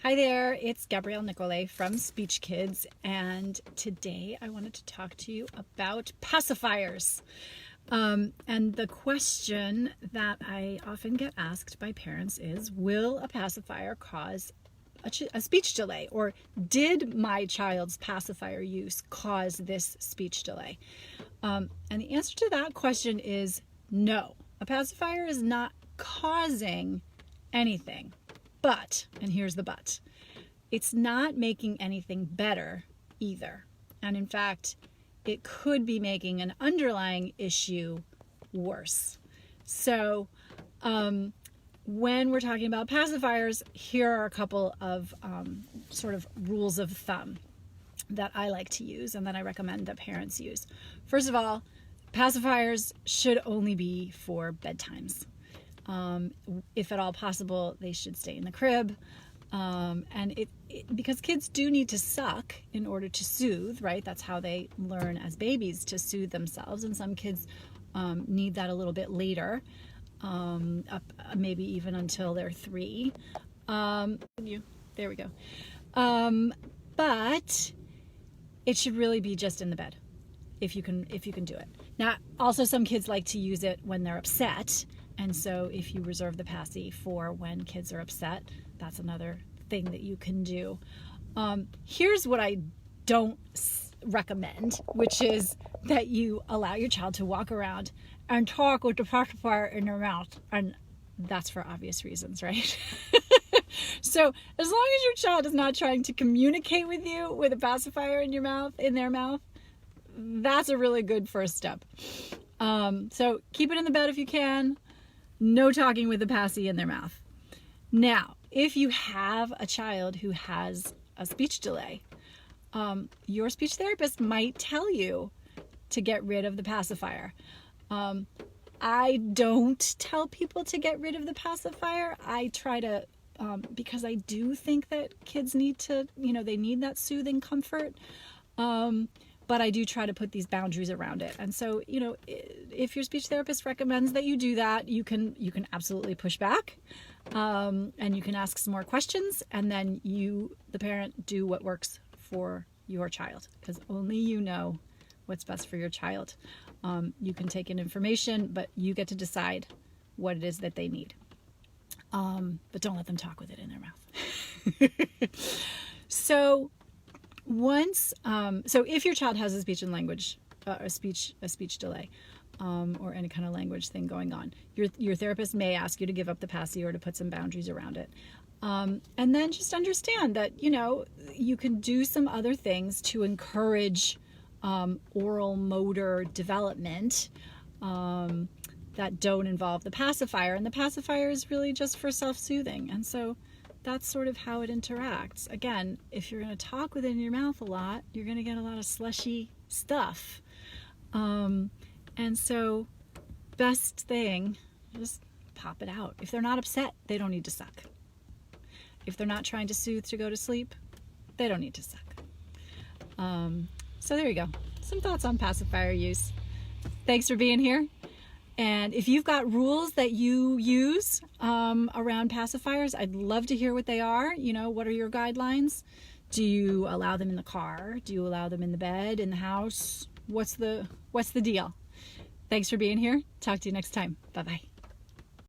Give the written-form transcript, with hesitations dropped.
Hi there, it's Gabrielle Nicolay from SpeechKids, and today I wanted to talk to you about pacifiers. And the question that I often get asked by parents is, will a pacifier cause a speech delay? Or did my child's pacifier use cause this speech delay? And the answer to that question is no. A pacifier is not causing anything. But, and here's the but, it's not making anything better either. And in fact, it could be making an underlying issue worse. So when we're talking about pacifiers, here are a couple of sort of rules of thumb that I like to use and that I recommend that parents use. First of all, pacifiers should only be for bedtimes. If at all possible, they should stay in the crib. And because kids do need to suck in order to soothe, right? That's how they learn as babies to soothe themselves. And some kids need that a little bit later, maybe even until they're 3. There we go. But it should really be just in the bed, if you can do it. Now, also some kids like to use it when they're upset. And so if you reserve the passy for when kids are upset, that's another thing that you can do. Here's what I don't recommend, which is that you allow your child to walk around and talk with the pacifier in their mouth. And that's for obvious reasons, right? So as long as your child is not trying to communicate with you with a pacifier in their mouth, that's a really good first step. So keep it in the bed if you can. No talking with the passy in their mouth. Now, if you have a child who has a speech delay, your speech therapist might tell you to get rid of the pacifier. I don't tell people to get rid of the pacifier. I try to, because I do think that kids need to, they need that soothing comfort. But I do try to put these boundaries around it. And so, if your speech therapist recommends that you do that, you can absolutely push back, and you can ask some more questions, and then the parent, do what works for your child, because only you know what's best for your child. You can take in information, but you get to decide what it is that they need. But don't let them talk with it in their mouth. So if your child has a speech and language, a speech delay, or any kind of language thing going on, your therapist may ask you to give up the passy or to put some boundaries around it. And then just understand that, you can do some other things to encourage oral motor development that don't involve the pacifier. And the pacifier is really just for self-soothing. And so that's sort of how it interacts. Again, if you're going to talk with it in your mouth a lot, you're going to get a lot of slushy stuff. And so best thing, just pop it out. If they're not upset, they don't need to suck. If they're not trying to soothe to go to sleep, they don't need to suck. So there you go. Some thoughts on pacifier use. Thanks for being here. And if you've got rules that you use around pacifiers, I'd love to hear what they are. What are your guidelines? Do you allow them in the car? Do you allow them in the bed, in the house? What's the deal? Thanks for being here. Talk to you next time. Bye-bye.